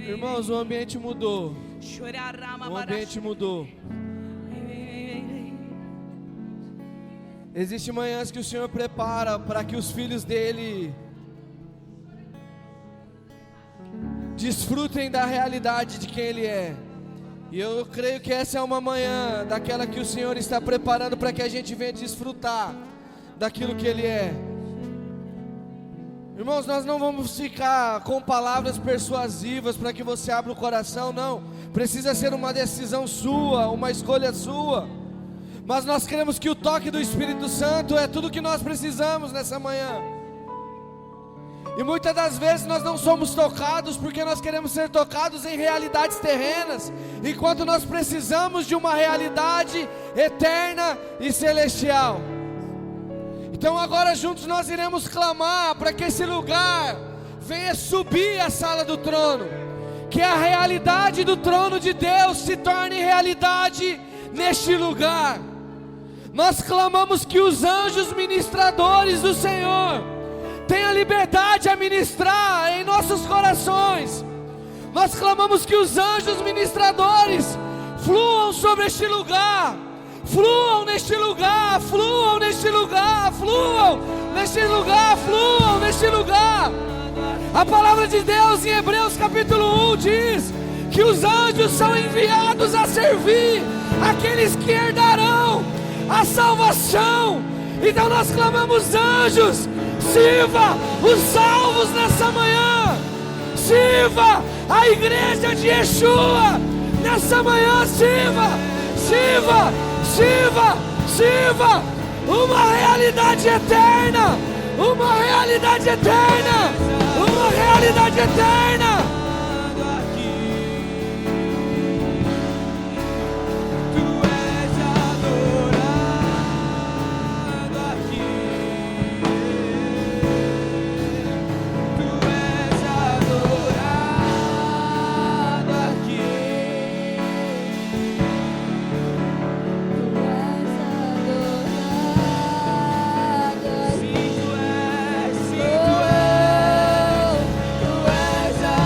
Irmãos, o ambiente mudou. O ambiente mudou. Existem manhãs que o Senhor prepara para que os filhos dele desfrutem da realidade de quem Ele é. E eu creio que essa é uma manhã daquela que o Senhor está preparando para que a gente venha desfrutar daquilo que Ele é. Irmãos, nós não vamos ficar com palavras persuasivas para que você abra o coração, não. Precisa ser uma decisão sua, uma escolha sua. Mas nós queremos que o toque do Espírito Santo é tudo que nós precisamos nessa manhã. E muitas das vezes nós não somos tocados porque nós queremos ser tocados em realidades terrenas, enquanto nós precisamos de uma realidade eterna e celestial. Então agora juntos nós iremos clamar para que esse lugar venha subir a sala do trono, que a realidade do trono de Deus se torne realidade neste lugar. Nós clamamos que os anjos ministradores do Senhor tenham liberdade a ministrar em nossos corações. Nós clamamos que os anjos ministradores fluam sobre este lugar, fluam neste lugar, fluam neste lugar, fluam neste lugar, fluam neste lugar. A palavra de Deus em Hebreus capítulo 1 diz que os anjos são enviados a servir aqueles que herdarão a salvação. Então nós clamamos: anjos, sirva os salvos nessa manhã, sirva a igreja de Yeshua nessa manhã, sirva, sirva, sirva, sirva uma realidade eterna, uma realidade eterna, uma realidade eterna. Tu és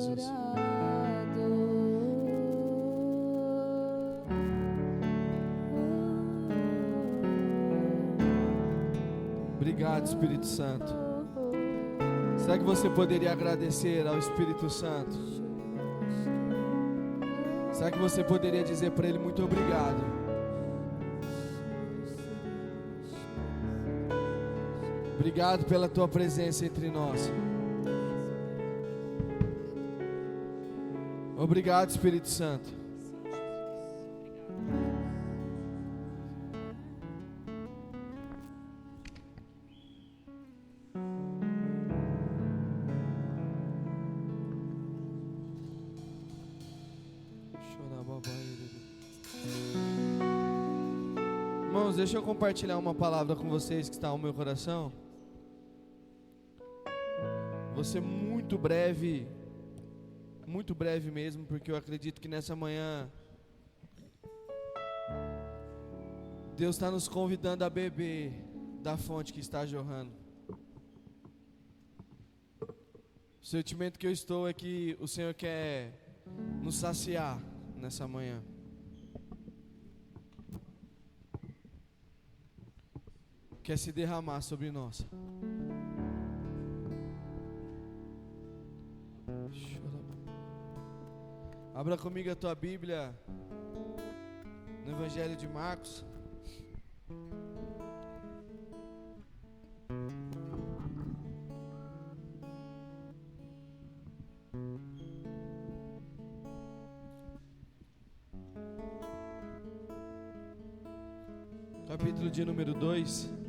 Jesus. Obrigado, Espírito Santo. Será que você poderia agradecer ao Espírito Santo? Será que você poderia dizer para Ele muito obrigado? Obrigado pela Tua presença entre nós. Obrigado, Espírito Santo. Irmãos, deixa eu compartilhar uma palavra com vocês que está no meu coração. Vou ser muito breve mesmo, porque eu acredito que nessa manhã Deus está nos convidando a beber da fonte que está jorrando. O sentimento que eu estou é que o Senhor quer nos saciar nessa manhã. Quer se derramar sobre nós. Abra comigo a tua Bíblia no Evangelho de Marcos. Capítulo de número 2.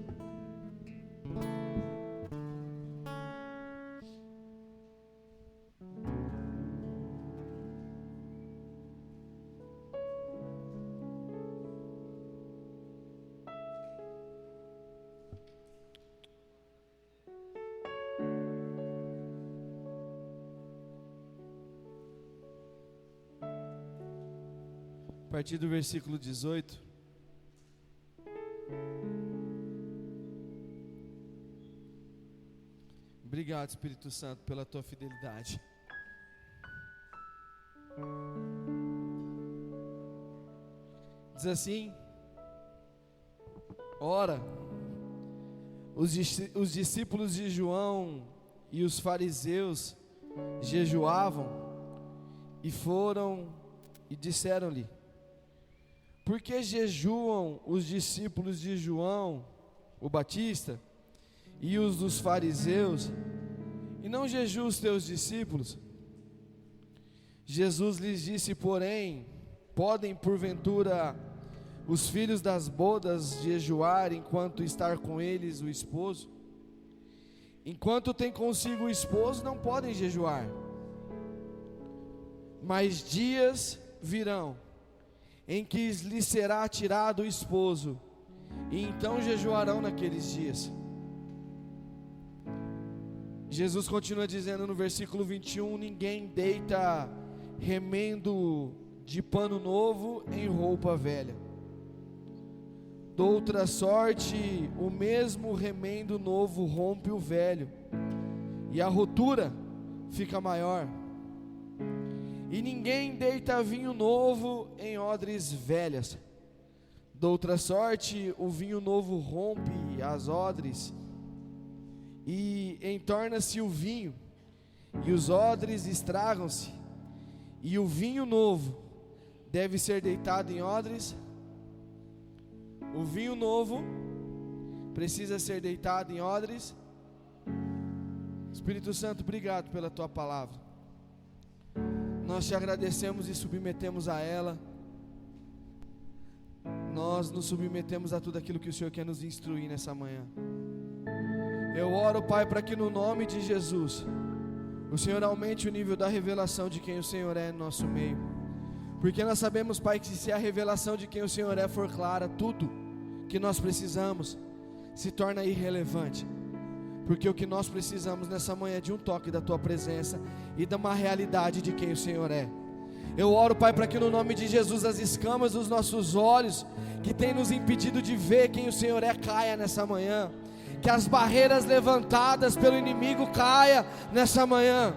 A partir do versículo 18. Obrigado, Espírito Santo, pela tua fidelidade. Diz assim: ora, os discípulos de João e os fariseus jejuavam e foram e disseram-lhe: por que jejuam os discípulos de João, o Batista, e os dos fariseus, e não jejuam os teus discípulos? Jesus lhes disse, porém, podem porventura os filhos das bodas jejuar enquanto estar com eles o esposo? Enquanto tem consigo o esposo, não podem jejuar. Mas dias virão em que lhes será tirado o esposo, e então jejuarão naqueles dias. Jesus continua dizendo no versículo 21, ninguém deita remendo de pano novo em roupa velha. Doutra sorte, o mesmo remendo novo rompe o velho, e a rotura fica maior. E ninguém deita vinho novo em odres velhas. Doutra sorte, o vinho novo rompe as odres, e entorna-se o vinho, e os odres estragam-se. E o vinho novo deve ser deitado em odres. O vinho novo precisa ser deitado em odres. Espírito Santo, obrigado pela tua palavra. Nós te agradecemos e submetemos a ela. Nós nos submetemos a tudo aquilo que o Senhor quer nos instruir nessa manhã. Eu oro, Pai, para que no nome de Jesus o Senhor aumente o nível da revelação de quem o Senhor é no nosso meio. Porque nós sabemos, Pai, que se a revelação de quem o Senhor é for clara, tudo que nós precisamos se torna irrelevante. Porque o que nós precisamos nessa manhã é de um toque da tua presença e de uma realidade de quem o Senhor é. Eu oro, Pai, para que no nome de Jesus as escamas dos nossos olhos que tem nos impedido de ver quem o Senhor é caia nessa manhã. Que as barreiras levantadas pelo inimigo caia nessa manhã.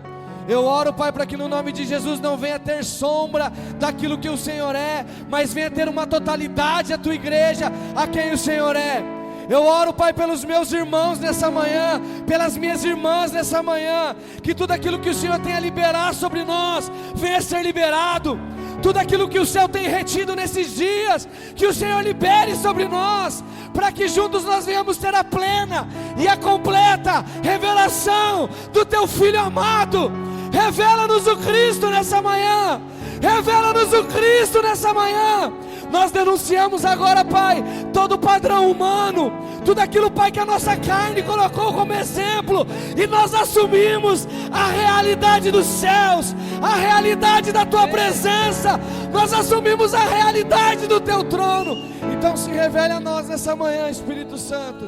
Eu oro, Pai, para que no nome de Jesus não venha ter sombra daquilo que o Senhor é, mas venha ter uma totalidade a tua igreja, a quem o Senhor é. Eu oro, Pai, pelos meus irmãos nessa manhã, pelas minhas irmãs nessa manhã, que tudo aquilo que o Senhor tem a liberar sobre nós, venha ser liberado. Tudo aquilo que o céu tem retido nesses dias, que o Senhor libere sobre nós, para que juntos nós venhamos ter a plena e a completa revelação do Teu Filho amado. Revela-nos o Cristo nessa manhã, revela-nos o Cristo nessa manhã. Nós denunciamos agora, Pai, todo o padrão humano, tudo aquilo, Pai, que a nossa carne colocou como exemplo, e nós assumimos a realidade dos céus, a realidade da Tua presença, nós assumimos a realidade do Teu trono. Então se revele a nós nessa manhã, Espírito Santo,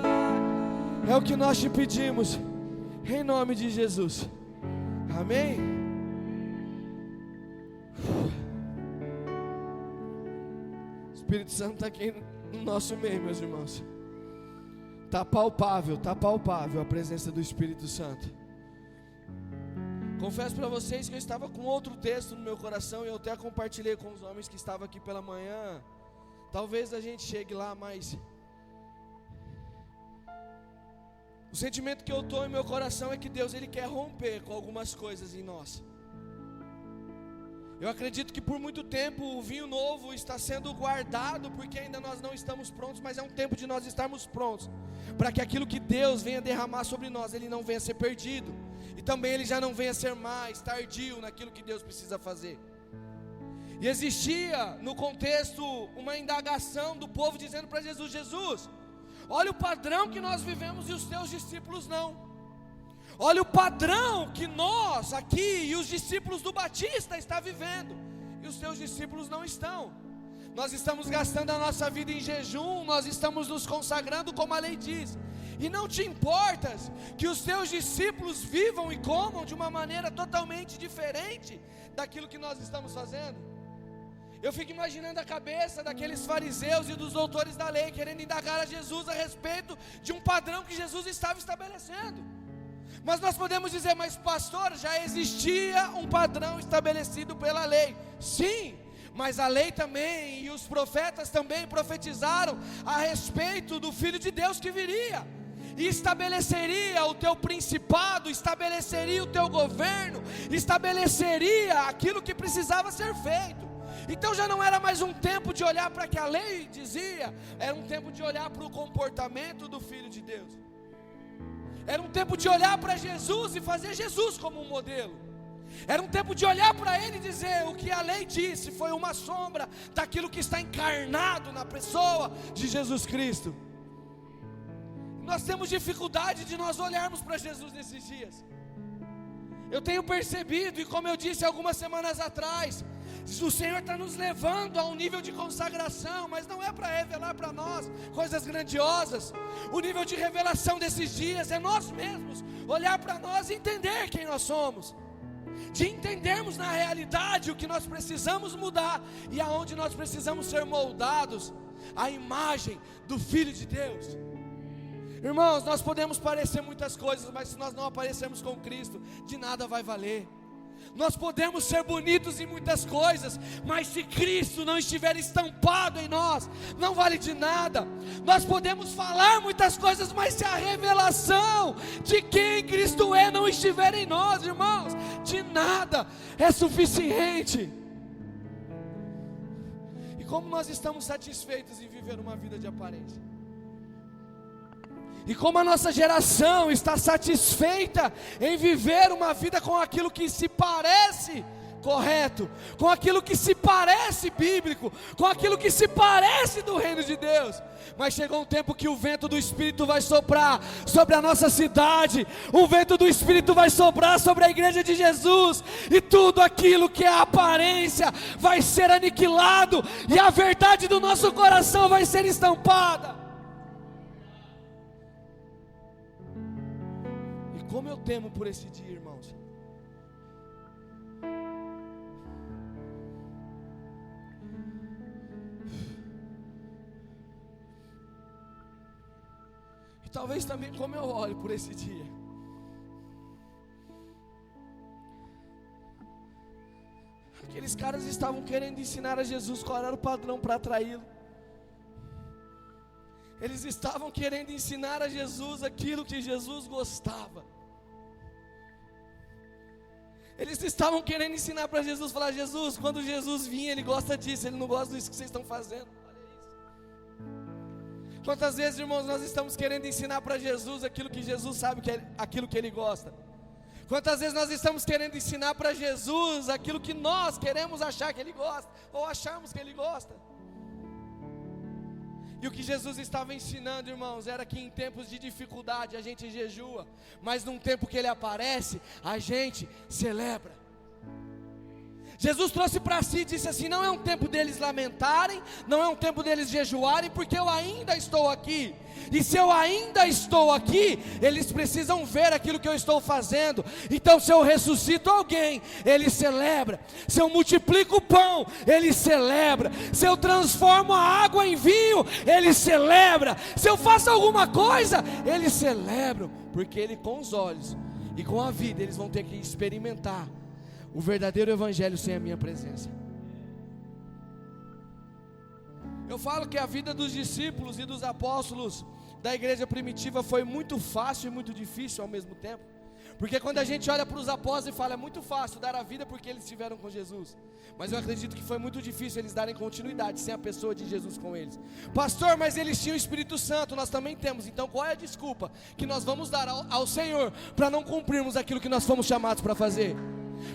é o que nós te pedimos, em nome de Jesus, amém? O Espírito Santo está aqui no nosso meio, meus irmãos. Está palpável a presença do Espírito Santo. Confesso para vocês que eu estava com outro texto no meu coração, e eu até compartilhei com os homens que estavam aqui pela manhã. Talvez a gente chegue lá, mas o sentimento que eu estou em meu coração é que Deus, Ele quer romper com algumas coisas em nós. Eu acredito que por muito tempo o vinho novo está sendo guardado, porque ainda nós não estamos prontos, mas é um tempo de nós estarmos prontos, para que aquilo que Deus venha derramar sobre nós, Ele não venha ser perdido, e também Ele já não venha ser mais tardio naquilo que Deus precisa fazer. E existia no contexto uma indagação do povo dizendo para Jesus: Jesus, olha o padrão que nós vivemos e os teus discípulos não. Olha o padrão que nós aqui e os discípulos do Batista estão vivendo, e os teus discípulos não estão. Nós estamos gastando a nossa vida em jejum, nós estamos nos consagrando como a lei diz, e não te importas que os teus discípulos vivam e comam de uma maneira totalmente diferente daquilo que nós estamos fazendo. Eu fico imaginando a cabeça daqueles fariseus e dos doutores da lei, querendo indagar a Jesus a respeito de um padrão que Jesus estava estabelecendo. Mas nós podemos dizer: mas pastor, já existia um padrão estabelecido pela lei. Sim, mas a lei também e os profetas também profetizaram a respeito do Filho de Deus que viria, e estabeleceria o teu principado, estabeleceria o teu governo, estabeleceria aquilo que precisava ser feito. Então já não era mais um tempo de olhar para o que a lei dizia, era um tempo de olhar para o comportamento do Filho de Deus. Era um tempo de olhar para Jesus e fazer Jesus como um modelo. Era um tempo de olhar para Ele e dizer: o que a lei disse foi uma sombra daquilo que está encarnado na pessoa de Jesus Cristo. Nós temos dificuldade de nós olharmos para Jesus nesses dias. Eu tenho percebido, e como eu disse algumas semanas atrás, o Senhor está nos levando a um nível de consagração, mas não é para revelar para nós coisas grandiosas. O nível de revelação desses dias é nós mesmos olhar para nós e entender quem nós somos, de entendermos na realidade o que nós precisamos mudar e aonde nós precisamos ser moldados à imagem do Filho de Deus. Irmãos, nós podemos parecer muitas coisas, mas se nós não aparecermos com Cristo, de nada vai valer. Nós podemos ser bonitos em muitas coisas, mas se Cristo não estiver estampado em nós, não vale de nada. Nós podemos falar muitas coisas, mas se a revelação de quem Cristo é não estiver em nós, irmãos, de nada é suficiente. E como nós estamos satisfeitos em viver uma vida de aparência? E como a nossa geração está satisfeita em viver uma vida com aquilo que se parece correto, com aquilo que se parece bíblico, com aquilo que se parece do reino de Deus. Mas chegou um tempo que o vento do Espírito vai soprar sobre a nossa cidade, o vento do Espírito vai soprar sobre a igreja de Jesus, e tudo aquilo que é aparência vai ser aniquilado, e a verdade do nosso coração vai ser estampada. Como eu temo por esse dia, irmãos. E talvez também como eu olho por esse dia. Aqueles caras estavam querendo ensinar a Jesus qual era o padrão para atraí-lo. Eles estavam querendo ensinar a Jesus aquilo que Jesus gostava. Eles estavam querendo ensinar para Jesus, falar: Jesus, quando Jesus vinha, Ele gosta disso, Ele não gosta disso que vocês estão fazendo. Olha isso. Quantas vezes, irmãos, nós estamos querendo ensinar para Jesus aquilo que Jesus sabe que é aquilo que Ele gosta? Quantas vezes nós estamos querendo ensinar para Jesus aquilo que nós queremos achar que Ele gosta, ou acharmos que Ele gosta? E o que Jesus estava ensinando, irmãos, era que em tempos de dificuldade a gente jejua, mas num tempo que Ele aparece, a gente celebra. Jesus trouxe para si e disse assim: não é um tempo deles lamentarem, não é um tempo deles jejuarem, porque eu ainda estou aqui. E se eu ainda estou aqui, eles precisam ver aquilo que eu estou fazendo. Então se eu ressuscito alguém, ele celebra. Se eu multiplico o pão, ele celebra. Se eu transformo a água em vinho, ele celebra. Se eu faço alguma coisa, eles celebram. Porque ele, com os olhos e com a vida, eles vão ter que experimentar o verdadeiro evangelho sem a minha presença. Eu falo que a vida dos discípulos e dos apóstolos da igreja primitiva foi muito fácil e muito difícil ao mesmo tempo. Porque quando a gente olha para os apóstolos e fala: é muito fácil dar a vida porque eles estiveram com Jesus. Mas eu acredito que foi muito difícil eles darem continuidade sem a pessoa de Jesus com eles. Pastor, mas eles tinham o Espírito Santo, nós também temos. Então qual é a desculpa que nós vamos dar ao Senhor para não cumprirmos aquilo que nós fomos chamados para fazer?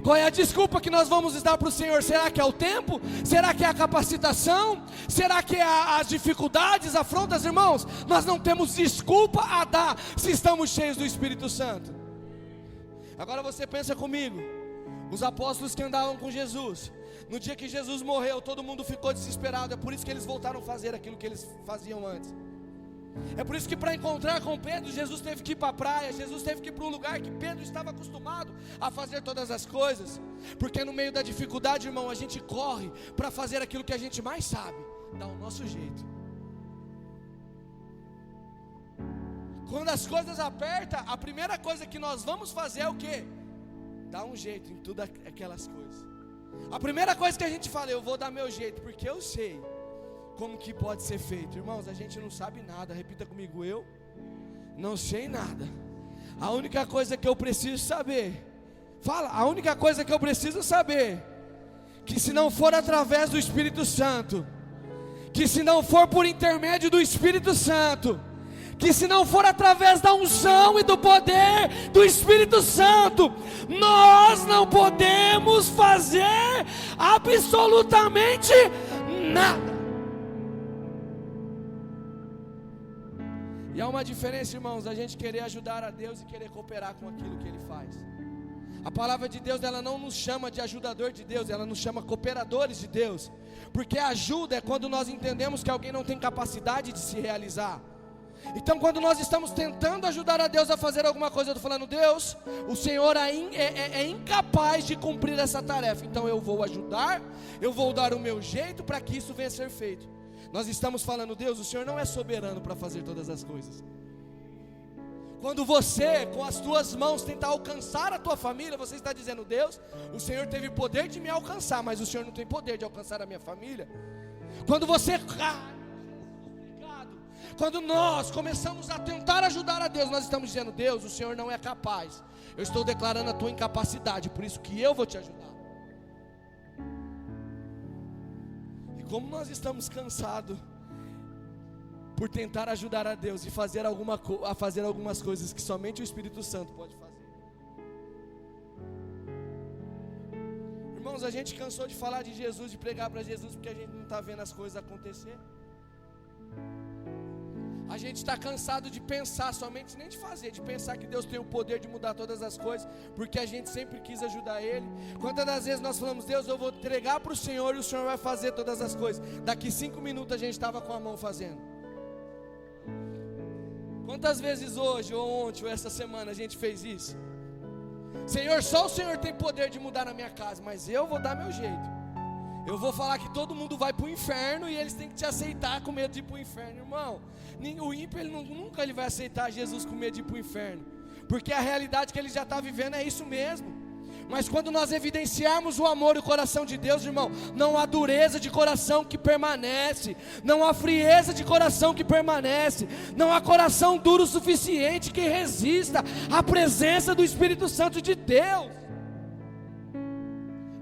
Qual é a desculpa que nós vamos dar para o Senhor? Será que é o tempo? Será que é a capacitação? Será que é as dificuldades, afrontas? Irmãos, nós não temos desculpa a dar se estamos cheios do Espírito Santo. Agora você pensa comigo, os apóstolos que andavam com Jesus, no dia que Jesus morreu, todo mundo ficou desesperado. É por isso que eles voltaram a fazer aquilo que eles faziam antes. É por isso que para encontrar com Pedro, Jesus teve que ir para a praia, Jesus teve que ir para um lugar que Pedro estava acostumado a fazer todas as coisas. Porque no meio da dificuldade, irmão, a gente corre para fazer aquilo que a gente mais sabe, dá o nosso jeito. Quando as coisas apertam, a primeira coisa que nós vamos fazer é o quê? Dar um jeito em tudo aquelas coisas. A primeira coisa que a gente fala: eu vou dar meu jeito, porque eu sei como que pode ser feito. Irmãos, a gente não sabe nada. Repita comigo: eu não sei nada. A única coisa que eu preciso saber, fala, a única coisa que eu preciso saber, que se não for através do Espírito Santo, que se não for por intermédio do Espírito Santo, que se não for através da unção e do poder do Espírito Santo, nós não podemos fazer absolutamente nada. E há uma diferença, irmãos, da gente querer ajudar a Deus e querer cooperar com aquilo que Ele faz. A palavra de Deus, ela não nos chama de ajudador de Deus, ela nos chama cooperadores de Deus. Porque ajuda é quando nós entendemos que alguém não tem capacidade de se realizar. Então quando nós estamos tentando ajudar a Deus a fazer alguma coisa, eu estou falando: Deus, o Senhor é incapaz de cumprir essa tarefa, então eu vou ajudar, eu vou dar o meu jeito para que isso venha a ser feito. Nós estamos falando: Deus, o Senhor não é soberano para fazer todas as coisas. Quando você, com as tuas mãos, tentar alcançar a tua família, você está dizendo: Deus, o Senhor teve poder de me alcançar, mas o Senhor não tem poder de alcançar a minha família. Quando você... Quando nós começamos a tentar ajudar a Deus, nós estamos dizendo: Deus, o Senhor não é capaz. Eu estou declarando a tua incapacidade, por isso que eu vou te ajudar. E como nós estamos cansados por tentar ajudar a Deus e fazer algumas coisas que somente o Espírito Santo pode fazer. Irmãos, a gente cansou de falar de Jesus, de pregar para Jesus, porque a gente não está vendo as coisas acontecer. A gente está cansado de pensar somente, nem de fazer, de pensar que Deus tem o poder de mudar todas as coisas, porque a gente sempre quis ajudar Ele. Quantas das vezes nós falamos: Deus, eu vou entregar para o Senhor e o Senhor vai fazer todas as coisas. Daqui 5 minutos a gente estava com a mão fazendo. Quantas vezes hoje, ou ontem, ou essa semana a gente fez isso? Senhor, só o Senhor tem poder de mudar na minha casa, mas eu vou dar meu jeito. Eu vou falar que todo mundo vai para o inferno e eles têm que te aceitar com medo de ir para o inferno. Irmão, o ímpio nunca vai aceitar Jesus com medo de ir para o inferno, porque a realidade que ele já está vivendo é isso mesmo. Mas quando nós evidenciarmos o amor e o coração de Deus, irmão, não há dureza de coração que permanece, não há frieza de coração que permanece, não há coração duro o suficiente que resista à presença do Espírito Santo de Deus.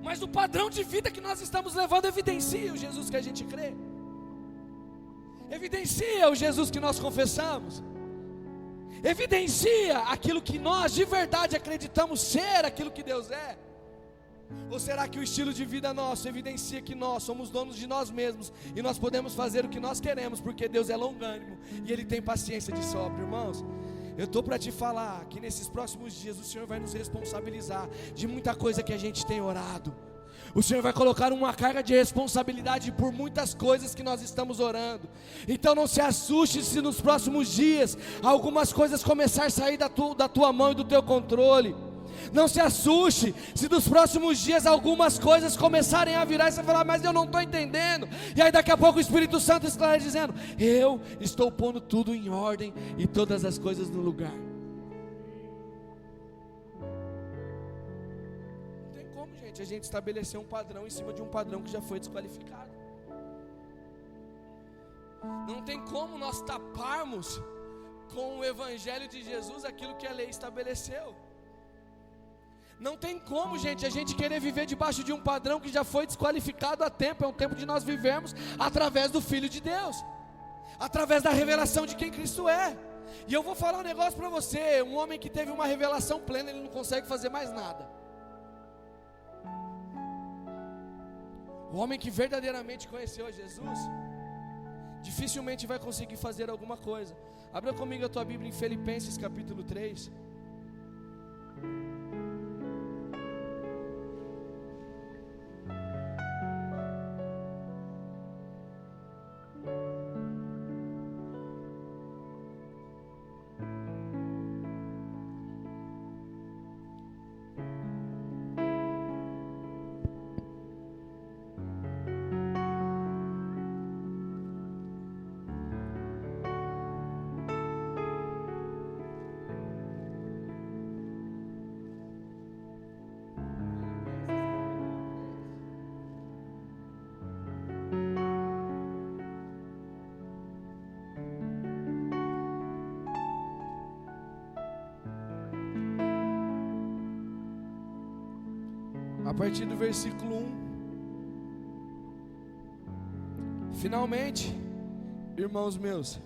Mas o padrão de vida que nós estamos levando evidencia o Jesus que a gente crê, evidencia o Jesus que nós confessamos, evidencia aquilo que nós de verdade acreditamos ser aquilo que Deus é. Ou será que o estilo de vida nosso evidencia que nós somos donos de nós mesmos e nós podemos fazer o que nós queremos, porque Deus é longânimo e Ele tem paciência de sobra? Irmãos, eu estou para te falar que nesses próximos dias o Senhor vai nos responsabilizar de muita coisa que a gente tem orado. O Senhor vai colocar uma carga de responsabilidade por muitas coisas que nós estamos orando. Então não se assuste se nos próximos dias algumas coisas começarem a sair da tua mão e do teu controle. Não se assuste se nos próximos dias algumas coisas começarem a virar e você falar, mas eu não estou entendendo. E aí daqui a pouco o Espírito Santo está dizendo, eu estou pondo tudo em ordem e todas as coisas no lugar. A gente estabelecer um padrão em cima de um padrão que já foi desqualificado. Não tem como nós taparmos com o Evangelho de Jesus aquilo que a lei estabeleceu. Não tem como, gente, a gente querer viver debaixo de um padrão que já foi desqualificado há tempo. É um tempo de nós vivermos através do Filho de Deus, através da revelação de quem Cristo é. E eu vou falar um negócio para você, um homem que teve uma revelação plena, ele não consegue fazer mais nada. O homem que verdadeiramente conheceu a Jesus, dificilmente vai conseguir fazer alguma coisa. Abra comigo a tua Bíblia em Filipenses capítulo 3. A partir do versículo 1. Finalmente, irmãos meus,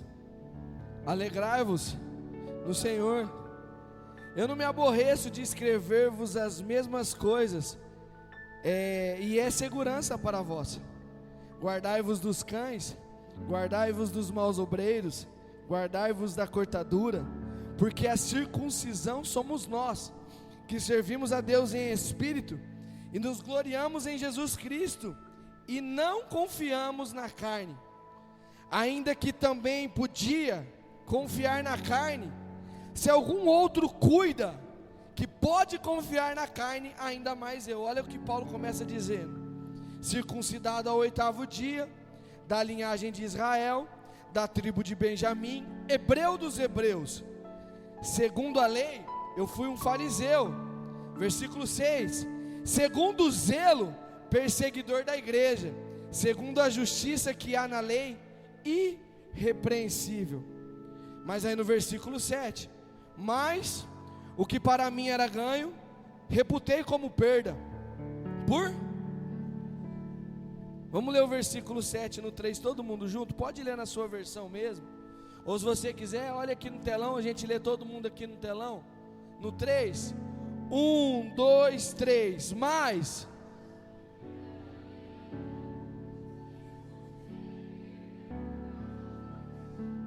alegrai-vos no Senhor. Eu não me aborreço de escrever-vos as mesmas coisas, e é segurança para vós. Guardai-vos dos cães, guardai-vos dos maus obreiros, guardai-vos da cortadura, porque a circuncisão somos nós, que servimos a Deus em espírito, e nos gloriamos em Jesus Cristo, e não confiamos na carne, ainda que também podia confiar na carne. Se algum outro cuida que pode confiar na carne, ainda mais eu. Olha o que Paulo começa dizendo: circuncidado ao 8º dia, da linhagem de Israel, da tribo de Benjamim, hebreu dos hebreus, segundo a lei, eu fui um fariseu. Versículo 6: segundo o zelo, perseguidor da igreja, segundo a justiça que há na lei, irrepreensível. Mas aí no versículo 7: mas o que para mim era ganho, reputei como perda, Vamos ler o versículo 7 no 3, todo mundo junto? Pode ler na sua versão mesmo, ou se você quiser, olha aqui no telão, a gente lê todo mundo aqui no telão. No 3, 1, 2, 3, mais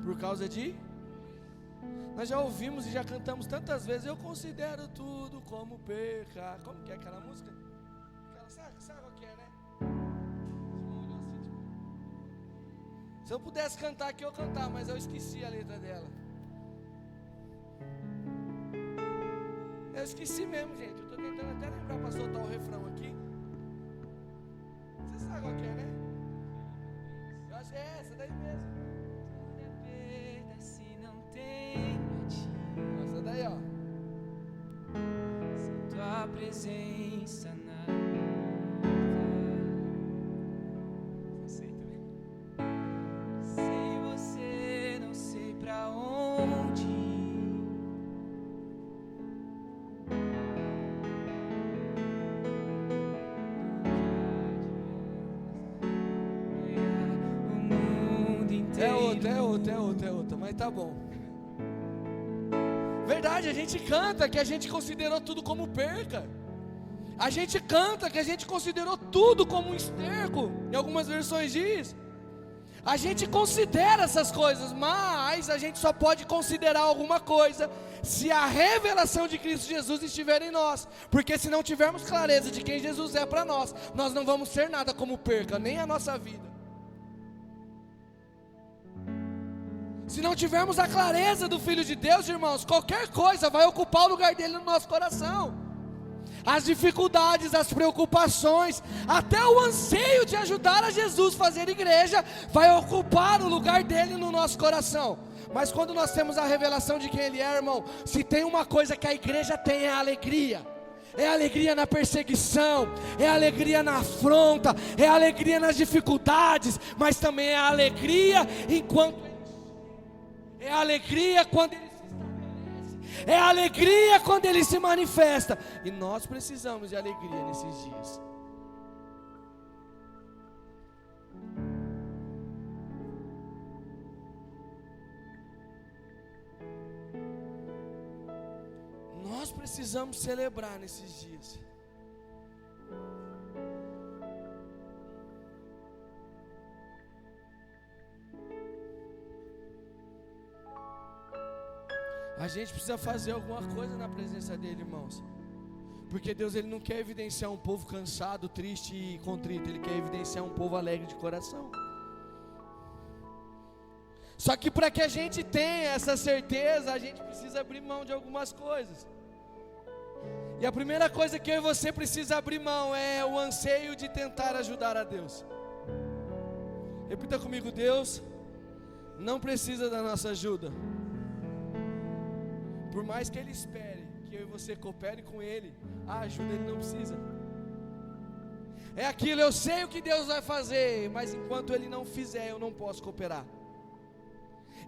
por causa de, nós já ouvimos e já cantamos tantas vezes, eu considero tudo como perca. Como que é aquela música? Sabe qual que é, né? Se eu pudesse cantar aqui eu cantar, mas eu esqueci a letra dela. Eu esqueci mesmo, gente. Eu estou tentando até lembrar para soltar o refrão aqui. Você sabe qual que é, né? Eu acho que é essa daí mesmo. Perda se não tenho a ti. Essa daí, ó. Se tua presença outra, mas tá bom. Verdade, a gente canta que a gente considerou tudo como perca. A gente canta que a gente considerou tudo como um esterco. Em algumas versões diz. A gente considera essas coisas, mas a gente só pode considerar alguma coisa se a revelação de Cristo Jesus estiver em nós. Porque se não tivermos clareza de quem Jesus é para nós, nós não vamos ser nada como perca, nem a nossa vida. Se não tivermos a clareza do Filho de Deus, irmãos, qualquer coisa vai ocupar o lugar dele no nosso coração. As dificuldades, as preocupações, até o anseio de ajudar a Jesus a fazer igreja, vai ocupar o lugar dele no nosso coração. Mas quando nós temos a revelação de quem ele é, irmão, se tem uma coisa que a igreja tem é a alegria. É alegria na perseguição, é alegria na afronta, é alegria nas dificuldades, mas também é alegria enquanto é alegria quando ele se estabelece, é alegria quando ele se manifesta. E nós precisamos de alegria nesses dias. Nós precisamos celebrar nesses dias. A gente precisa fazer alguma coisa na presença dele, irmãos. Porque Deus, ele não quer evidenciar um povo cansado, triste e contrito. Ele quer evidenciar um povo alegre de coração. Só que para que a gente tenha essa certeza, a gente precisa abrir mão de algumas coisas. E a primeira coisa que eu e você precisa abrir mão é o anseio de tentar ajudar a Deus. Repita comigo: Deus não precisa da nossa ajuda. Por mais que Ele espere que eu e você coopere com Ele, a ajuda Ele não precisa. É aquilo, eu sei o que Deus vai fazer, mas enquanto Ele não fizer, eu não posso cooperar.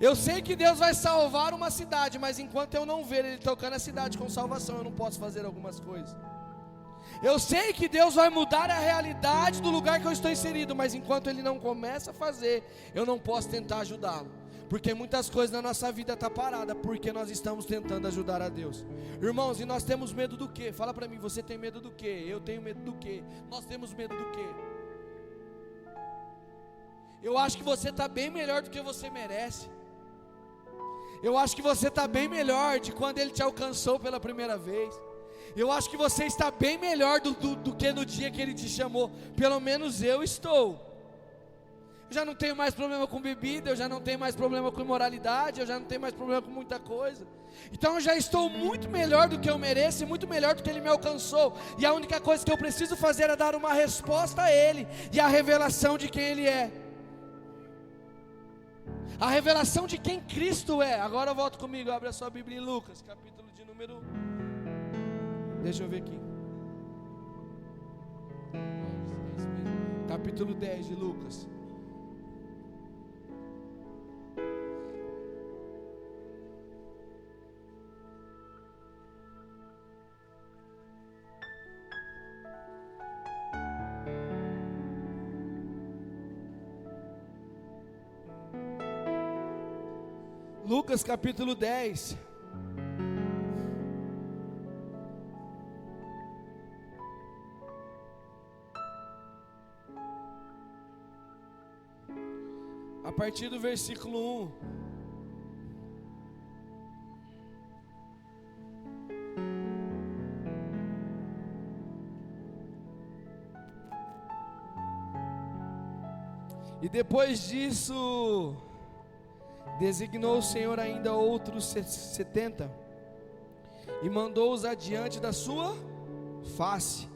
Eu sei que Deus vai salvar uma cidade, mas enquanto eu não ver Ele tocando a cidade com salvação, eu não posso fazer algumas coisas. Eu sei que Deus vai mudar a realidade do lugar que eu estou inserido, mas enquanto Ele não começa a fazer, eu não posso tentar ajudá-lo. Porque muitas coisas na nossa vida estão paradas, porque nós estamos tentando ajudar a Deus. Irmãos, e nós temos medo do quê? Fala para mim, você tem medo do quê? Eu tenho medo do quê? Nós temos medo do quê? Eu acho que você está bem melhor do que você merece. Eu acho que você está bem melhor de quando Ele te alcançou pela primeira vez. Eu acho que você está bem melhor do que no dia que Ele te chamou. Pelo menos eu estou. Eu já não tenho mais problema com bebida, eu já não tenho mais problema com imoralidade, eu já não tenho mais problema com muita coisa. Então eu já estou muito melhor do que eu mereço e muito melhor do que Ele me alcançou. E a única coisa que eu preciso fazer é dar uma resposta a Ele e a revelação de quem Ele é. A revelação de quem Cristo é. Agora volta comigo, abre a sua Bíblia em Lucas, capítulo de número... Deixa eu ver aqui. Capítulo 10 de Lucas. Lucas capítulo 10. A partir do versículo 1. E depois disso, designou o Senhor ainda outros 70 e mandou-os adiante da sua face,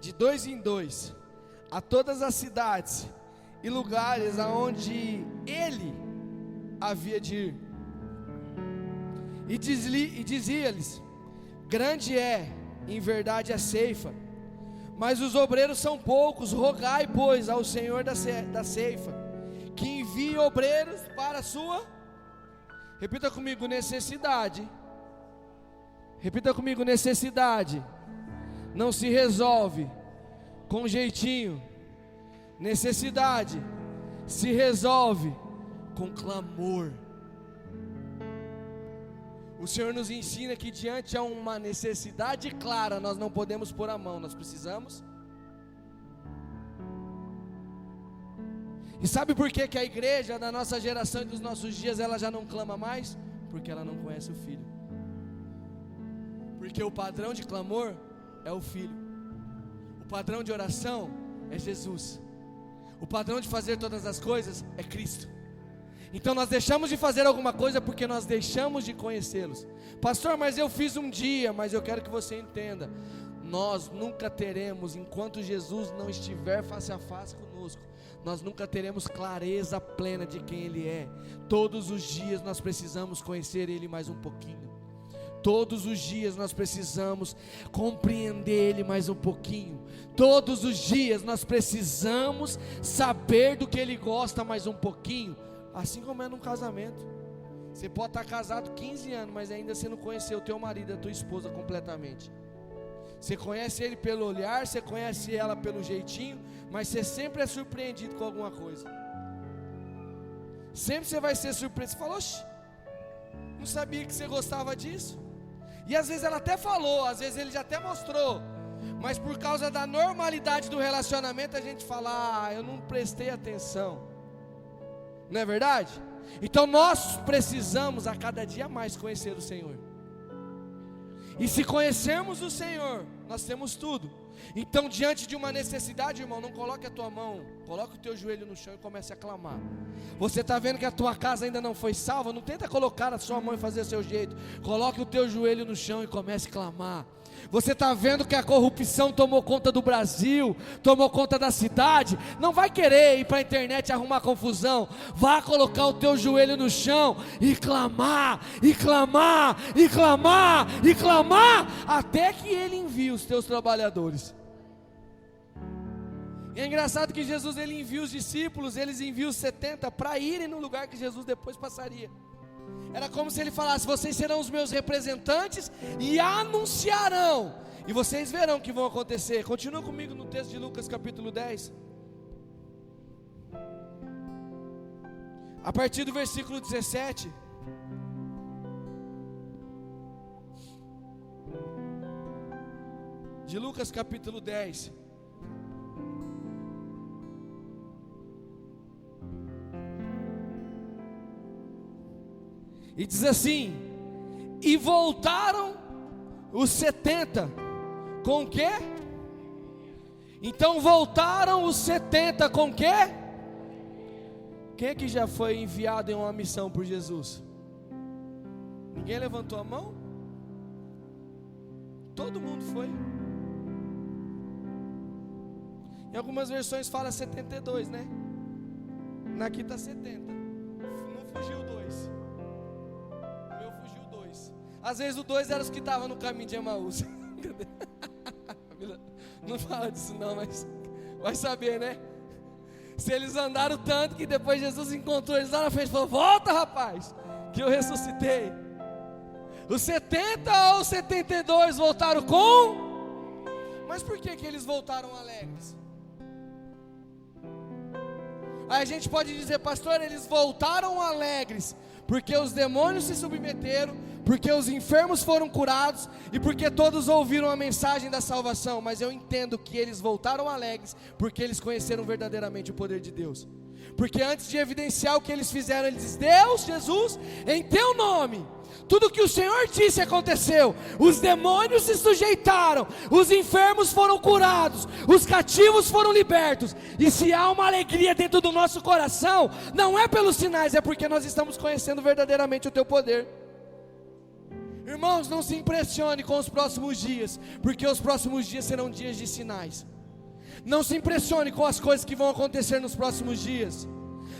de dois em dois, a todas as cidades e lugares aonde ele havia de ir. E dizia-lhes: grande é, em verdade, a ceifa, mas os obreiros são poucos. Rogai, pois, ao Senhor da ceifa, que envie obreiros para a sua, repita comigo, necessidade. Repita comigo, necessidade não se resolve com jeitinho. Necessidade se resolve com clamor. O Senhor nos ensina que diante a uma necessidade clara, nós não podemos pôr a mão, nós precisamos. E sabe por que a igreja da nossa geração e dos nossos dias, ela já não clama mais? Porque ela não conhece o Filho. Porque o padrão de clamor é o Filho. O padrão de oração é Jesus. O padrão de fazer todas as coisas é Cristo. Então nós deixamos de fazer alguma coisa porque nós deixamos de conhecê-los. Pastor, mas eu fiz um dia, mas eu quero que você entenda. Nós nunca teremos, enquanto Jesus não estiver face a face conosco, nós nunca teremos clareza plena de quem Ele é. Todos os dias nós precisamos conhecer Ele mais um pouquinho. Todos os dias nós precisamos compreender Ele mais um pouquinho. Todos os dias nós precisamos saber do que Ele gosta mais um pouquinho. Assim como é num casamento. Você pode estar casado 15 anos, mas ainda você não conheceu o teu marido e a tua esposa completamente. Você conhece ele pelo olhar, você conhece ela pelo jeitinho, mas você sempre é surpreendido com alguma coisa. Sempre você vai ser surpreendido. Você fala, oxe, não sabia que você gostava disso. E às vezes ela até falou, às vezes ele já até mostrou, mas por causa da normalidade do relacionamento a gente fala, eu não prestei atenção. Não é verdade? Então nós precisamos a cada dia mais conhecer o Senhor. E se conhecermos o Senhor, nós temos tudo. Então diante de uma necessidade, irmão, não coloque a tua mão, coloque o teu joelho no chão e comece a clamar. Você está vendo que a tua casa ainda não foi salva? Não tenta colocar a sua mão e fazer o seu jeito. Coloque o teu joelho no chão e comece a clamar. Você está vendo que a corrupção tomou conta do Brasil, tomou conta da cidade? Não vai querer ir para a internet arrumar confusão. Vá colocar o teu joelho no chão e clamar, e clamar, e clamar, e clamar, até que Ele envie os teus trabalhadores. E é engraçado que Jesus, Ele envia os discípulos, eles enviam os 70 para irem no lugar que Jesus depois passaria. Era como se Ele falasse, vocês serão os meus representantes e anunciarão, e vocês verão o que vão acontecer. Continua comigo no texto de Lucas capítulo 10, a partir do versículo 17. De Lucas capítulo 10. E diz assim: e voltaram os 70, com o quê? Então voltaram os 70 com o quê? Quem é que já foi enviado em uma missão por Jesus? Ninguém levantou a mão? Todo mundo foi. Em algumas versões fala 72, né? Aqui está 70. Não fugiu 2. O meu fugiu 2. Às vezes o 2 era os que estavam no caminho de Emaús. Não fala disso não, mas vai saber, né? Se eles andaram tanto que depois Jesus encontrou eles lá na frente e falou: volta, rapaz, que eu ressuscitei. Os 70 ou 72 voltaram com? Mas por que eles voltaram alegres? Aí a gente pode dizer: pastor, eles voltaram alegres porque os demônios se submeteram, porque os enfermos foram curados e porque todos ouviram a mensagem da salvação. Mas eu entendo que eles voltaram alegres porque eles conheceram verdadeiramente o poder de Deus. Porque antes de evidenciar o que eles fizeram, eles dizem: Deus, Jesus, em teu nome, tudo que o Senhor disse aconteceu. Os demônios se sujeitaram, os enfermos foram curados, os cativos foram libertos. E se há uma alegria dentro do nosso coração, não é pelos sinais, é porque nós estamos conhecendo verdadeiramente o teu poder. Irmãos, não se impressione com os próximos dias, porque os próximos dias serão dias de sinais. Não se impressione com as coisas que vão acontecer nos próximos dias.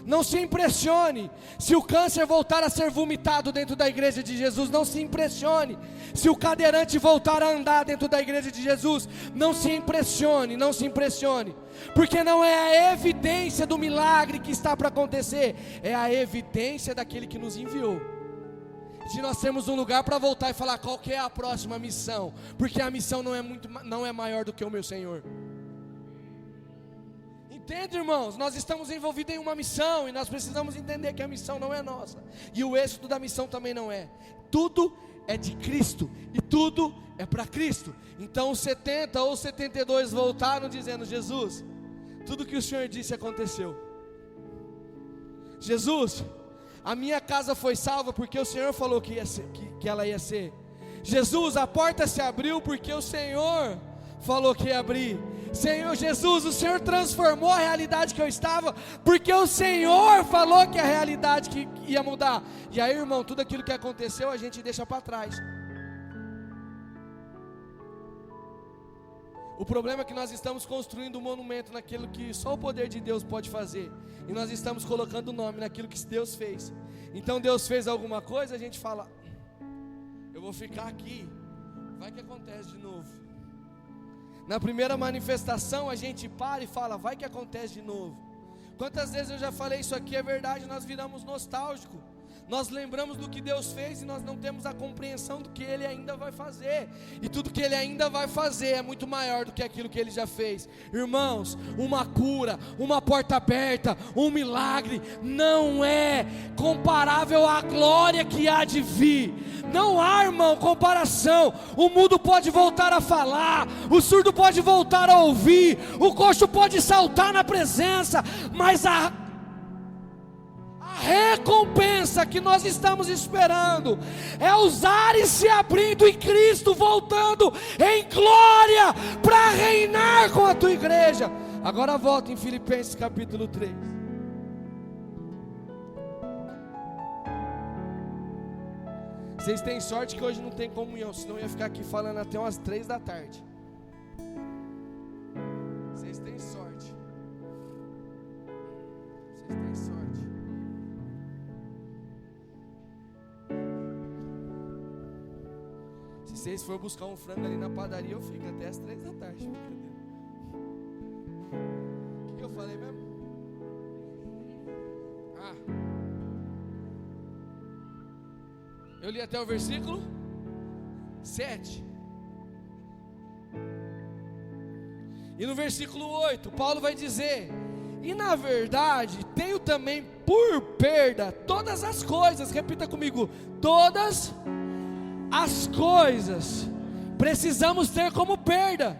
Não se impressione se o câncer voltar a ser vomitado dentro da igreja de Jesus. Não se impressione se o cadeirante voltar a andar dentro da igreja de Jesus. Não se impressione, não se impressione, porque não é a evidência do milagre que está para acontecer, é a evidência daquele que nos enviou. De nós temos um lugar para voltar e falar qual que é a próxima missão, porque a missão não é maior do que o meu Senhor. Entende, irmãos? Nós estamos envolvidos em uma missão e nós precisamos entender que a missão não é nossa e o êxito da missão também não é. Tudo é de Cristo e tudo é para Cristo. Então os 70 ou 72 voltaram dizendo: Jesus, tudo que o Senhor disse aconteceu. Jesus, a minha casa foi salva porque o Senhor falou que ela ia ser. Jesus, a porta se abriu porque o Senhor falou que ia abrir. Senhor Jesus, o Senhor transformou a realidade que eu estava porque o Senhor falou que a realidade que ia mudar. E aí, irmão, tudo aquilo que aconteceu a gente deixa para trás. O problema é que nós estamos construindo um monumento naquilo que só o poder de Deus pode fazer, e nós estamos colocando o nome naquilo que Deus fez. Então Deus fez alguma coisa, a gente fala: eu vou ficar aqui, vai que acontece de novo. Na primeira manifestação a gente para e fala: vai que acontece de novo. Quantas vezes eu já falei isso aqui, é verdade, nós viramos nostálgico. Nós lembramos do que Deus fez e nós não temos a compreensão do que Ele ainda vai fazer. E tudo que Ele ainda vai fazer é muito maior do que aquilo que Ele já fez. Irmãos, uma cura, uma porta aberta, um milagre não é comparável à glória que há de vir. Não há, irmão, comparação. O mudo pode voltar a falar, o surdo pode voltar a ouvir, o coxo pode saltar na presença, mas a recompensa que nós estamos esperando é os ares se abrindo e Cristo voltando em glória para reinar com a tua igreja. Agora volta em Filipenses capítulo 3. Vocês têm sorte que hoje não tem comunhão, senão eu ia ficar aqui falando até umas 3 da tarde. Vocês têm sorte. Vocês têm sorte. Se vocês forem buscar um frango ali na padaria, eu fico até as 3 da tarde. O que eu falei mesmo? Eu li até o versículo 7. E no versículo 8, Paulo vai dizer: e na verdade, tenho também por perda todas as coisas. Repita comigo: todas as coisas precisamos ter como perda.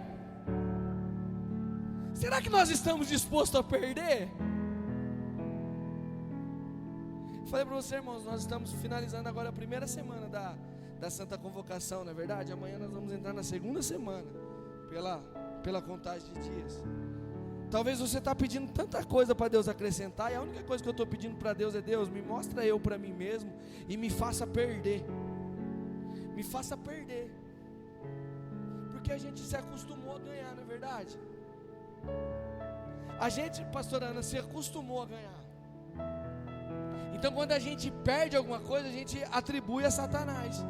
Será que nós estamos dispostos a perder? Falei para você, irmãos, nós estamos finalizando agora a primeira semana da Santa Convocação, não é verdade? Amanhã nós vamos entrar na segunda semana, pela contagem de dias. Talvez você está pedindo tanta coisa para Deus acrescentar, e a única coisa que eu estou pedindo para Deus é: Deus, me mostra eu para mim mesmo e me faça perder. Me faça perder. Porque a gente se acostumou a ganhar, não é verdade? A gente, pastora Ana, se acostumou a ganhar. Então quando a gente perde alguma coisa, a gente atribui a Satanás.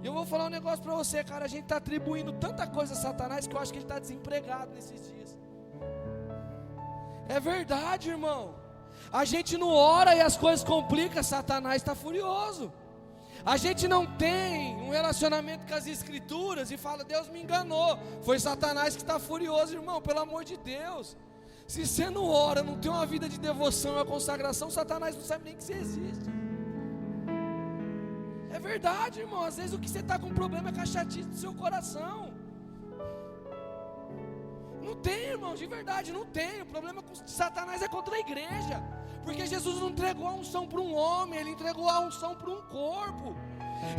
E eu vou falar um negócio para você, cara. A gente está atribuindo tanta coisa a Satanás que eu acho que ele está desempregado nesses dias. É verdade, irmão. A gente não ora e as coisas complicam, Satanás está furioso. A gente não tem um relacionamento com as escrituras e fala: Deus me enganou, foi Satanás que está furioso. Irmão, pelo amor de Deus, se você não ora, não tem uma vida de devoção e consagração, Satanás não sabe nem que você existe. É verdade, irmão. Às vezes o que você está com problema é com a chatice do seu coração. Não tem, irmão, de verdade, não tem. O problema com Satanás é contra a igreja. Porque Jesus não entregou a unção para um homem, Ele entregou a unção para um corpo.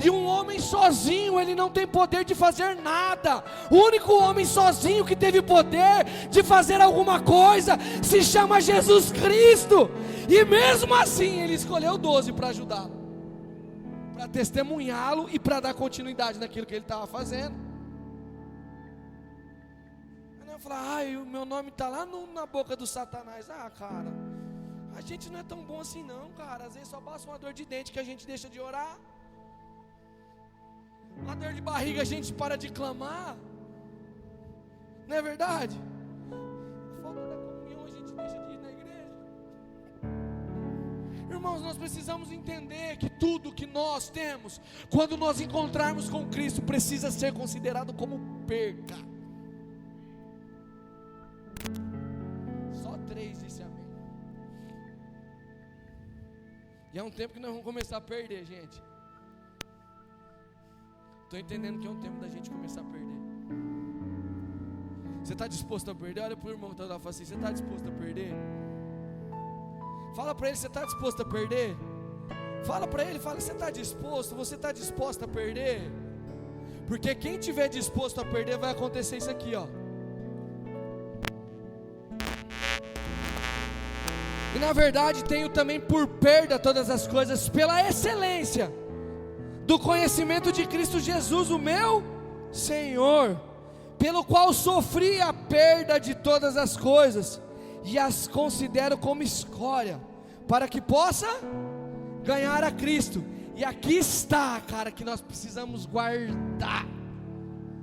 E um homem sozinho, ele não tem poder de fazer nada. O único homem sozinho que teve poder de fazer alguma coisa se chama Jesus Cristo. E mesmo assim, Ele escolheu 12 para ajudá-lo, para testemunhá-lo e para dar continuidade naquilo que ele estava fazendo. Aí eu falo: ai, o meu nome está lá na boca do Satanás. Ah, cara, a gente não é tão bom assim não, cara. Às vezes só basta uma dor de dente que a gente deixa de orar. Uma dor de barriga a gente para de clamar. Não é verdade? A falta da comunhão a gente deixa de ir na igreja. Irmãos, nós precisamos entender que tudo que nós temos, quando nós encontrarmos com Cristo, precisa ser considerado como perca. E é um tempo que nós vamos começar a perder, gente. Estou entendendo que é um tempo da gente começar a perder. Você está disposto a perder? Olha para o irmão que está lá e fala assim: você está disposto a perder? Fala para ele: você está disposto a perder? Fala para ele, fala: você está disposto? Você está disposto a perder? Porque quem tiver disposto a perder, vai acontecer isso aqui, ó. E na verdade tenho também por perda todas as coisas, pela excelência do conhecimento de Cristo Jesus, o meu Senhor, pelo qual sofri a perda de todas as coisas, e as considero como escória, para que possa ganhar a Cristo. E aqui está, cara, que nós precisamos guardar.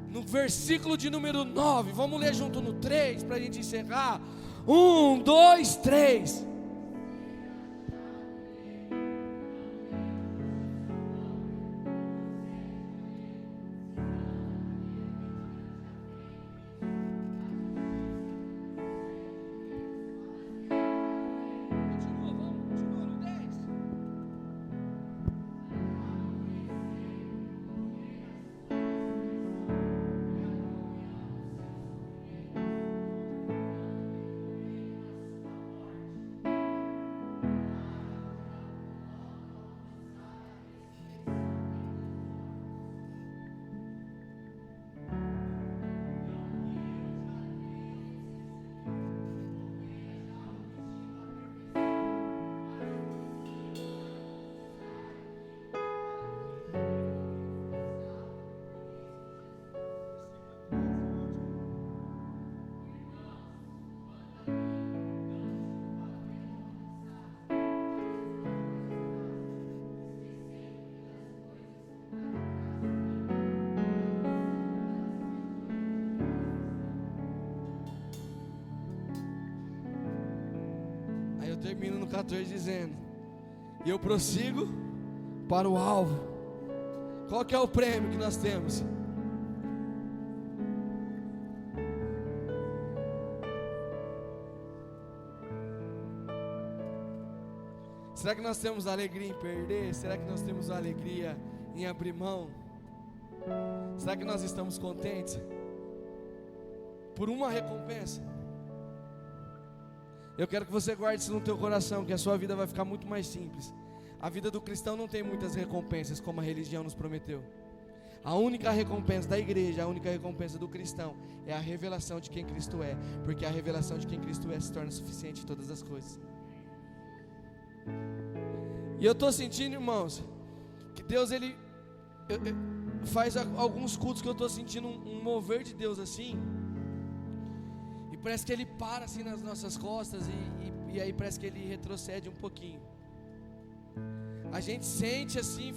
No versículo de número 9, vamos ler junto no 3, para a gente encerrar. 1, 2, 3. Termino no 14 dizendo: e eu prossigo para o alvo. Qual que é o prêmio que nós temos? Será que nós temos alegria em perder? Será que nós temos alegria em abrir mão? Será que nós estamos contentes por uma recompensa? Eu quero que você guarde isso no teu coração, que a sua vida vai ficar muito mais simples. A vida do cristão não tem muitas recompensas como a religião nos prometeu. A única recompensa da igreja, a única recompensa do cristão é a revelação de quem Cristo é, porque a revelação de quem Cristo é se torna suficiente em todas as coisas. E eu estou sentindo, irmãos, que Deus faz alguns cultos que eu estou sentindo um mover de Deus assim. Parece que Ele para assim nas nossas costas e aí parece que Ele retrocede um pouquinho. A gente sente assim,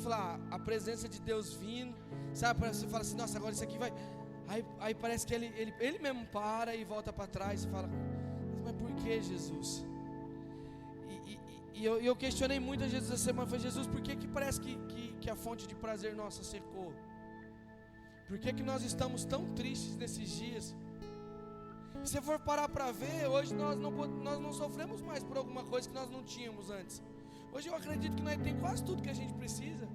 a presença de Deus vindo, sabe? Você fala assim: nossa, agora isso aqui vai. Aí parece que ele mesmo para e volta para trás e fala: mas por que, Jesus? E eu questionei muito a Jesus essa semana. Falei: Jesus, por que parece que a fonte de prazer nossa secou? Por que nós estamos tão tristes nesses dias? Se você for parar para ver, hoje nós não sofremos mais por alguma coisa que nós não tínhamos antes. Hoje eu acredito que nós temos quase tudo que a gente precisa.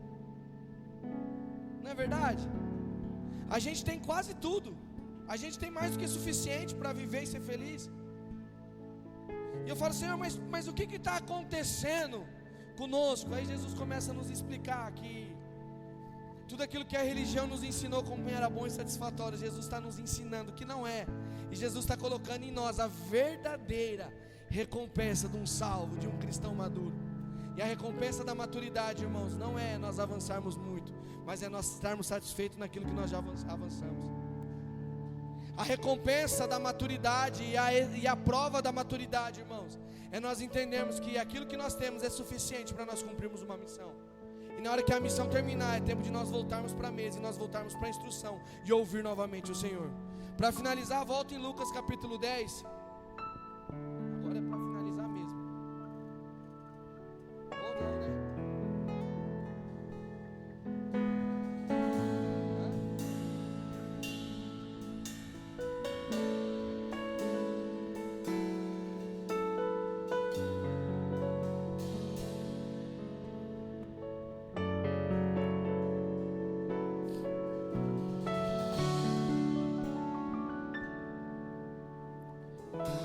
Não é verdade? A gente tem quase tudo. A gente tem mais do que suficiente para viver e ser feliz. E eu falo: Senhor, mas o que está acontecendo conosco? Aí Jesus começa a nos explicar que tudo aquilo que a religião nos ensinou como era bom e satisfatório, Jesus está nos ensinando que não é. E Jesus está colocando em nós a verdadeira recompensa de um salvo, de um cristão maduro. E a recompensa da maturidade, irmãos, não é nós avançarmos muito, mas é nós estarmos satisfeitos naquilo que nós já avançamos. A recompensa da maturidade e a prova da maturidade, irmãos, é nós entendermos que aquilo que nós temos é suficiente para nós cumprirmos uma missão. E na hora que a missão terminar, é tempo de nós voltarmos para a mesa e nós voltarmos para a instrução e ouvir novamente o Senhor. Para finalizar, volta em Lucas capítulo 10. Agora é para finalizar mesmo. Ou não, né?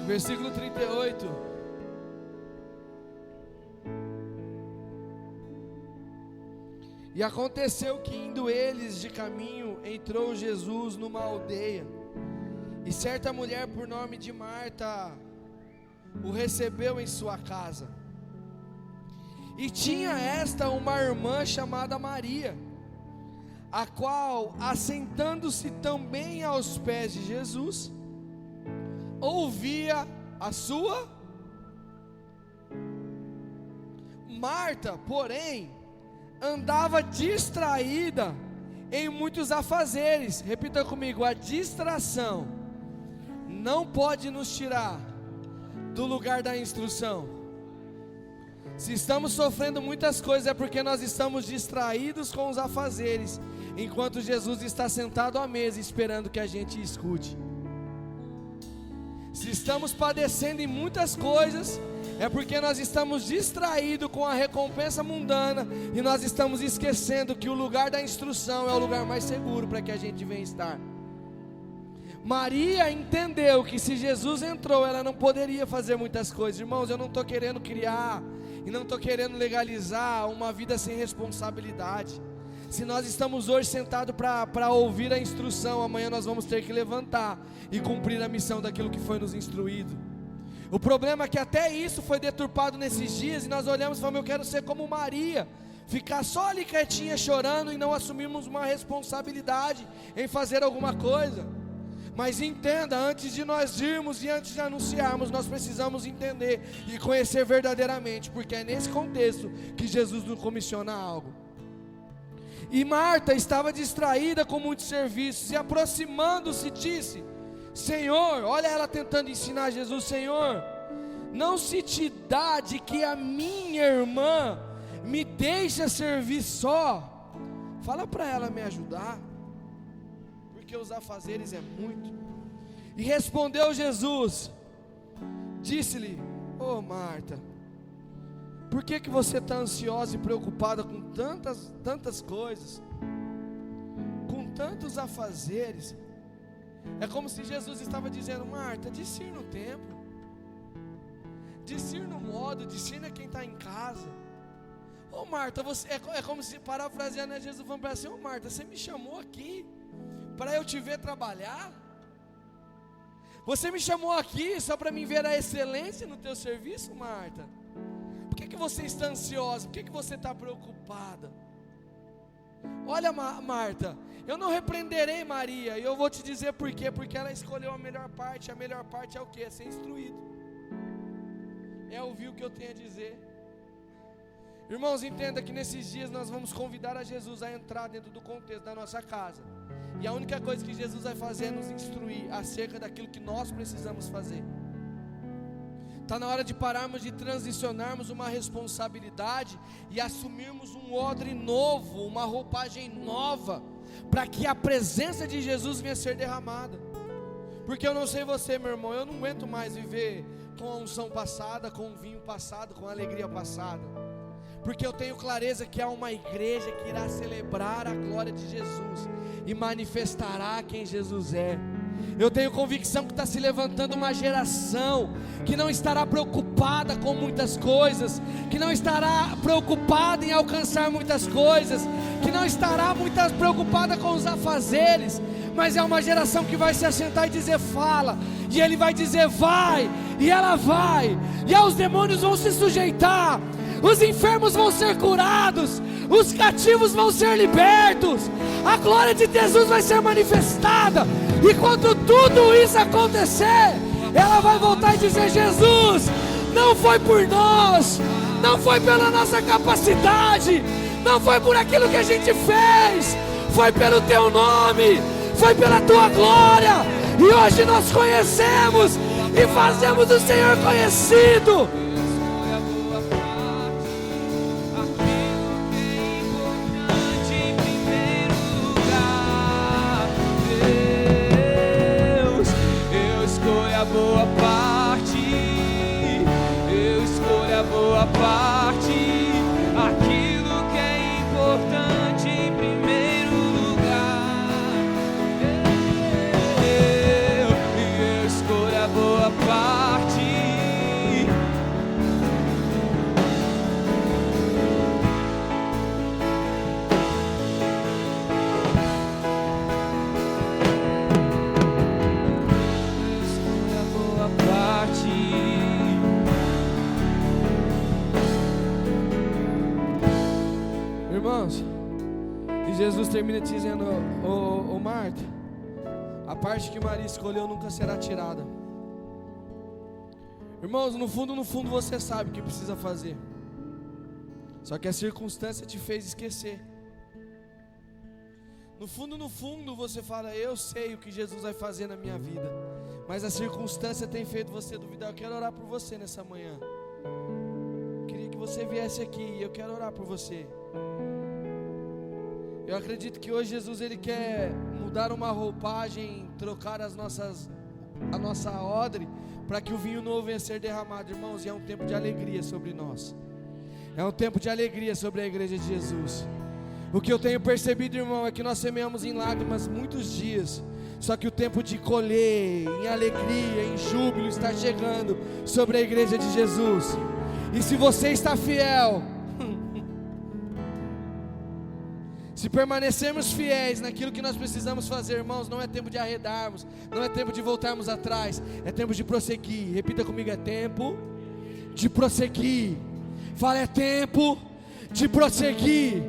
Versículo 38. E aconteceu que, indo eles de caminho, entrou Jesus numa aldeia, e certa mulher por nome de Marta o recebeu em sua casa. E tinha esta uma irmã chamada Maria, a qual, assentando-se também aos pés de Jesus, ouvia a sua. Marta, porém, andava distraída em muitos afazeres. Repita comigo: a distração não pode nos tirar do lugar da instrução. Se estamos sofrendo muitas coisas, é porque nós estamos distraídos com os afazeres, enquanto Jesus está sentado à mesa esperando que a gente escute. Se estamos padecendo em muitas coisas, é porque nós estamos distraídos com a recompensa mundana, e nós estamos esquecendo que o lugar da instrução é o lugar mais seguro para que a gente venha estar. Maria entendeu que se Jesus entrou, ela não poderia fazer muitas coisas. Irmãos, eu não estou querendo criar e não estou querendo legalizar uma vida sem responsabilidade. Se nós estamos hoje sentados para ouvir a instrução, amanhã nós vamos ter que levantar e cumprir a missão daquilo que foi nos instruído. O problema é que até isso foi deturpado nesses dias, e nós olhamos e falamos: eu quero ser como Maria, ficar só ali quietinha chorando e não assumirmos uma responsabilidade em fazer alguma coisa. Mas entenda, antes de nós irmos e antes de anunciarmos, nós precisamos entender e conhecer verdadeiramente, porque é nesse contexto que Jesus nos comissiona algo. E Marta estava distraída com muitos serviços, e aproximando-se disse: Senhor, olha ela tentando ensinar Jesus: Senhor, não se te dá de que a minha irmã me deixa servir só? Fala para ela me ajudar, porque os afazeres é muito. E respondeu Jesus, disse-lhe: Ô Marta, por que você está ansiosa e preocupada com tantas coisas, com tantos afazeres? É como se Jesus estava dizendo: Marta, discirna o tempo, discirna o modo, discirna quem está em casa. Ô Marta, você, é como se, parafraseando, né, Jesus falando para ela assim: ô Marta, você me chamou aqui para eu te ver trabalhar? Você me chamou aqui só para mim ver a excelência no teu serviço, Marta? Por que você está ansiosa? Por que você está preocupada? Olha, Marta, eu não repreenderei Maria, e eu vou te dizer por quê. Porque ela escolheu a melhor parte. A melhor parte é o que? É ser instruído, é ouvir o que eu tenho a dizer. Irmãos, entenda que nesses dias nós vamos convidar a Jesus a entrar dentro do contexto da nossa casa, e a única coisa que Jesus vai fazer é nos instruir acerca daquilo que nós precisamos fazer. Está na hora de pararmos de transicionarmos uma responsabilidade e assumirmos um odre novo, uma roupagem nova, para que a presença de Jesus venha a ser derramada. Porque eu não sei você, meu irmão, eu não aguento mais viver com a unção passada, com o vinho passado, com a alegria passada. Porque eu tenho clareza que há uma igreja que irá celebrar a glória de Jesus e manifestará quem Jesus é. Eu tenho convicção que está se levantando uma geração que não estará preocupada com muitas coisas, que não estará preocupada em alcançar muitas coisas, que não estará muito preocupada com os afazeres, mas é uma geração que vai se assentar e dizer: fala, e ele vai dizer: vai, e ela vai, e aí os demônios vão se sujeitar, os enfermos vão ser curados, os cativos vão ser libertos, a glória de Jesus vai ser manifestada. E quando tudo isso acontecer, ela vai voltar e dizer: Jesus, não foi por nós, não foi pela nossa capacidade, não foi por aquilo que a gente fez, foi pelo teu nome, foi pela tua glória. E hoje nós conhecemos e fazemos o Senhor conhecido. Boa parte, eu escolho a boa parte, aquilo que é importante em primeiro lugar. Eu escolho a boa parte. Escolha a boa parte. Irmãos, e Jesus termina dizendo: ô Marta, a parte que Maria escolheu nunca será tirada. Irmãos, no fundo você sabe o que precisa fazer, só que a circunstância te fez esquecer. No fundo você fala: eu sei o que Jesus vai fazer na minha vida, mas a circunstância tem feito você duvidar. Eu quero orar por você nessa manhã. Queria que você viesse aqui e eu quero orar por você. Eu acredito que hoje Jesus ele quer mudar uma roupagem, trocar a nossa odre, para que o vinho novo venha a ser derramado, irmãos. E é um tempo de alegria sobre nós. É um tempo de alegria sobre a igreja de Jesus. O que eu tenho percebido, irmão, é que nós semeamos em lágrimas muitos dias, só que o tempo de colher em alegria, em júbilo está chegando sobre a igreja de Jesus. E se você está fiel, se permanecermos fiéis naquilo que nós precisamos fazer, irmãos, não é tempo de arredarmos, não é tempo de voltarmos atrás, é tempo de prosseguir. Repita comigo: é tempo de prosseguir. Fala: é tempo de prosseguir,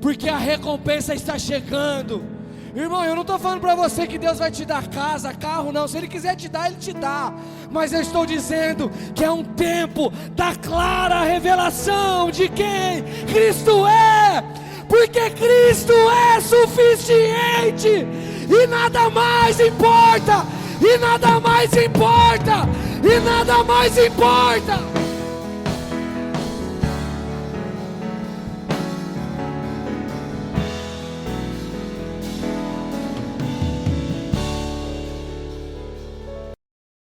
porque a recompensa está chegando. Irmão, eu não estou falando para você que Deus vai te dar casa, carro, não. Se Ele quiser te dar, Ele te dá. Mas eu estou dizendo que é um tempo da clara revelação de quem Cristo é, porque Cristo é suficiente, e nada mais importa, e nada mais importa, e nada mais importa.